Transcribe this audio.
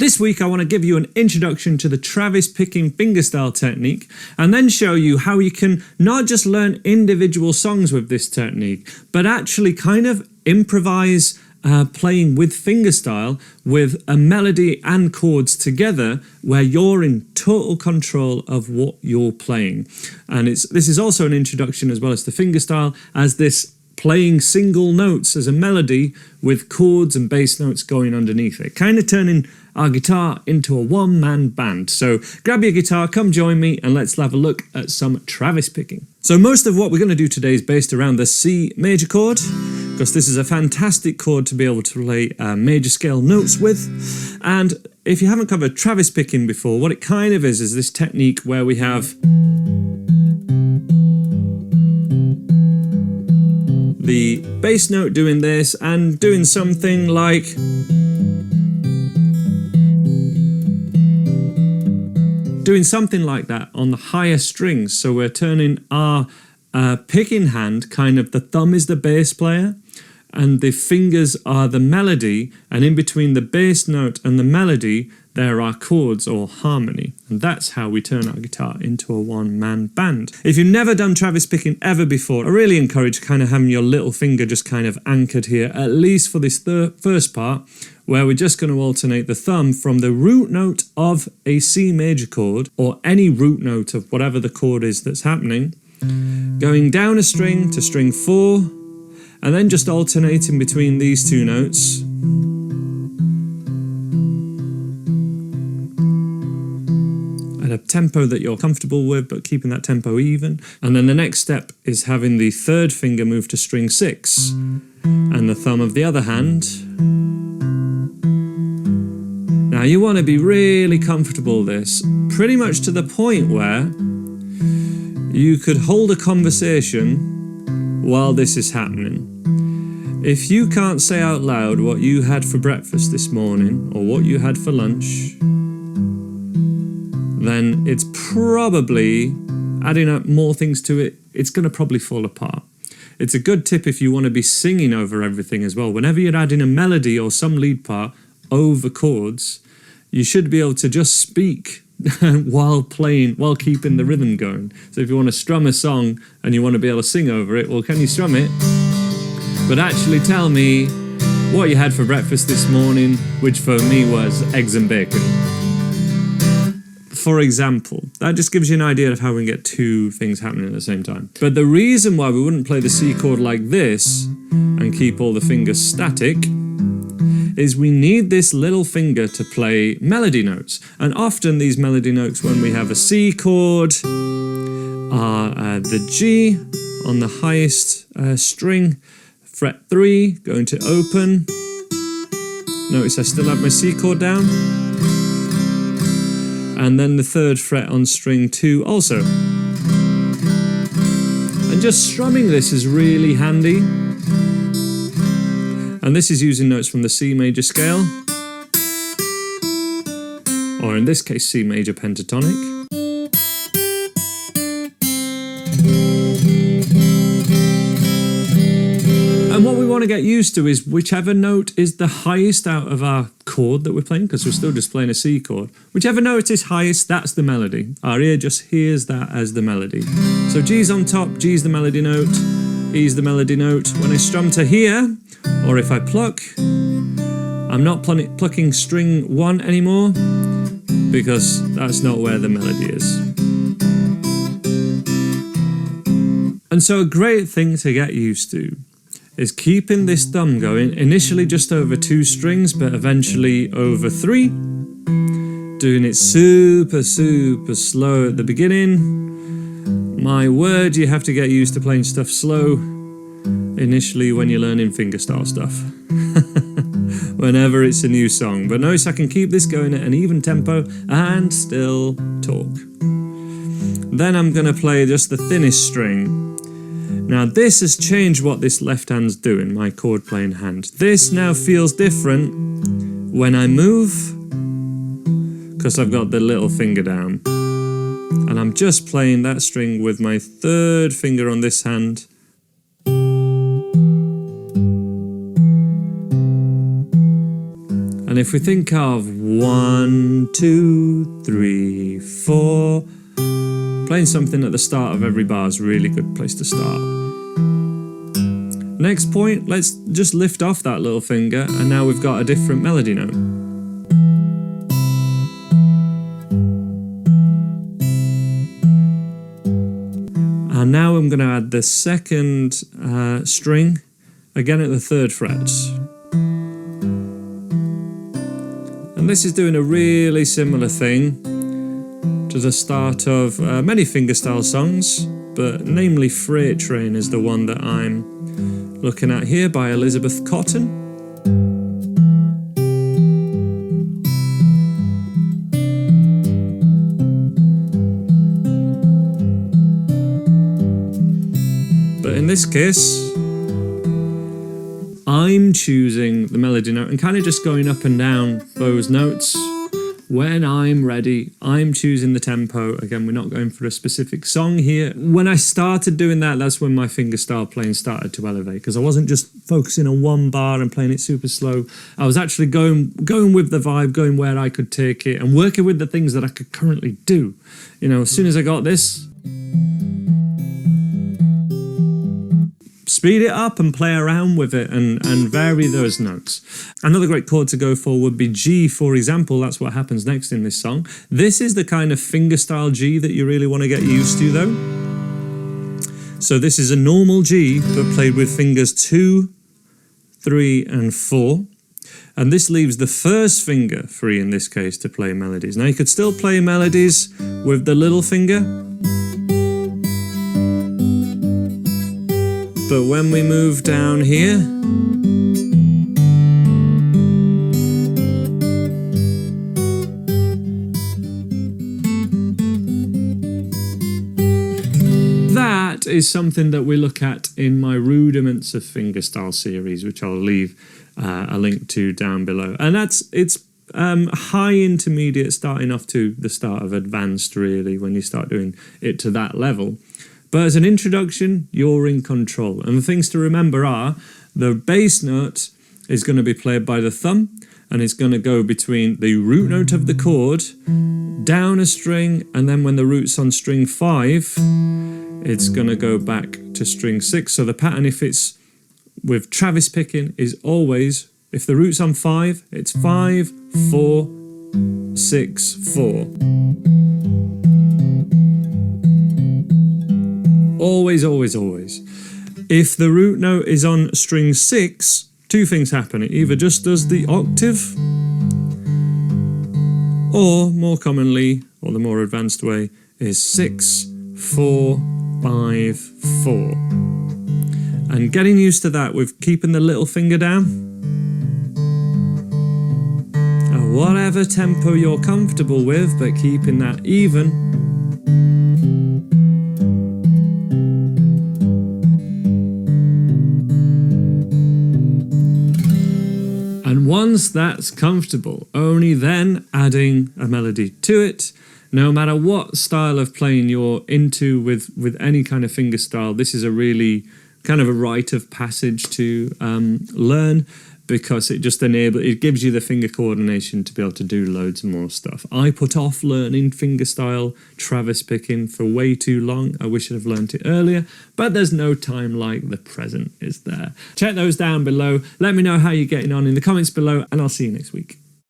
This week I want to give you an introduction to the Travis picking fingerstyle technique and then show you how you can not just learn individual songs with this technique, but actually kind of improvise playing with fingerstyle with a melody and chords together where you're in total control of what you're playing. And this is also an introduction as well as to fingerstyle as this playing single notes as a melody with chords and bass notes going underneath it, kind of turning our guitar into a one-man band. So grab your guitar, come join me, and let's have a look at some Travis picking. So most of what we're going to do today is based around the C major chord, because this is a fantastic chord to be able to play major scale notes with. And if you haven't covered Travis picking before, what it kind of is this technique where we have the bass note doing this and doing something like that on the higher strings. So we're turning our picking hand, kind of the thumb is the bass player and the fingers are the melody, and in between the bass note and the melody there are chords or harmony, and that's how we turn our guitar into a one-man band. If you've never done Travis picking ever before, I really encourage kind of having your little finger just kind of anchored here, at least for this first part, where we're just going to alternate the thumb from the root note of a C major chord, or any root note of whatever the chord is that's happening, going down a string to string 4, and then just alternating between these two notes. At a tempo that you're comfortable with, but keeping that tempo even. And then the next step is having the third finger move to string 6, and the thumb of the other hand. Now you want to be really comfortable with this, pretty much to the point where you could hold a conversation while this is happening. If you can't say out loud what you had for breakfast this morning or what you had for lunch, then it's probably adding up more things to it. It's going to probably fall apart. It's a good tip if you want to be singing over everything as well. Whenever you're adding a melody or some lead part over chords, you should be able to just speak while playing, while keeping the rhythm going. So if you want to strum a song and you want to be able to sing over it, well, can you strum it? But actually tell me what you had for breakfast this morning, which for me was eggs and bacon. For example, that just gives you an idea of how we can get two things happening at the same time. But the reason why we wouldn't play the C chord like this and keep all the fingers static is we need this little finger to play melody notes. And often these melody notes, when we have a C chord, are the G on the highest string, fret 3, going to open. Notice I still have my C chord down. And then the 3rd fret on string 2 also. And just strumming this is really handy. And this is using notes from the C major scale, or in this case C major pentatonic. And what we want to get used to is whichever note is the highest out of our chord that we're playing, because we're still just playing a C chord. Whichever note is highest, that's the melody. Our ear just hears that as the melody. So G's on top, G's the melody note, E's the melody note. When I strum to here, or if I pluck, I'm not plucking string 1 anymore, because that's not where the melody is. And so a great thing to get used to is keeping this thumb going, initially just over 2 strings, but eventually over 3. Doing it super, super slow at the beginning. My word, you have to get used to playing stuff slow initially when you're learning fingerstyle stuff. Whenever it's a new song. But notice I can keep this going at an even tempo and still talk. Then I'm going to play just the thinnest string. Now this has changed what this left hand's doing, my chord playing hand. This now feels different when I move, because I've got the little finger down. And I'm just playing that string with my 3rd finger on this hand. And And if we think of 1, 2, 3, 4, playing something at the start of every bar is a really good place to start. Next point, let's just lift off that little finger, and now we've got a different melody note. And now I'm going to add the second string, again at the 3rd fret. And this is doing a really similar thing to the start of many fingerstyle songs, but namely Freight Train is the one that I'm looking at here by Elizabeth Cotton. But in this case, I'm choosing the melody note and kind of just going up and down those notes. When I'm ready, I'm choosing the tempo. Again, we're not going for a specific song here. When I started doing that, that's when my fingerstyle playing started to elevate, because I wasn't just focusing on one bar and playing it super slow. I was actually going with the vibe, going where I could take it and working with the things that I could currently do. You know, as soon as I got this, speed it up and play around with it and vary those notes. Another great chord to go for would be G, for example. That's what happens next in this song. This is the kind of fingerstyle G that you really want to get used to though. So this is a normal G, but played with fingers 2, 3 and 4. And this leaves the first finger free in this case to play melodies. Now you could still play melodies with the little finger, but when we move down here, that is something that we look at in my Rudiments of Fingerstyle series, which I'll leave a link to down below. And it's high intermediate starting off to the start of advanced, really, when you start doing it to that level. But as an introduction, you're in control. And the things to remember are the bass note is going to be played by the thumb, and it's going to go between the root note of the chord, down a string, and then when the root's on string 5, it's going to go back to string 6. So the pattern, if it's with Travis picking, is always, if the root's on 5, it's 5, 4, 6, 4. Always, always, always. If the root note is on string 6, two things happen. It either just does the octave, or more commonly, or the more advanced way, is 6, 4, 5, 4. And getting used to that with keeping the little finger down, at whatever tempo you're comfortable with, but keeping that even. And once that's comfortable, only then adding a melody to it. No matter what style of playing you're into with any kind of fingerstyle, this is a really kind of a rite of passage to learn, because it just it gives you the finger coordination to be able to do loads more stuff. I put off learning fingerstyle Travis picking for way too long. I wish I'd have learned it earlier, but there's no time like the present, is there? Check those down below. Let me know how you're getting on in the comments below, and I'll see you next week.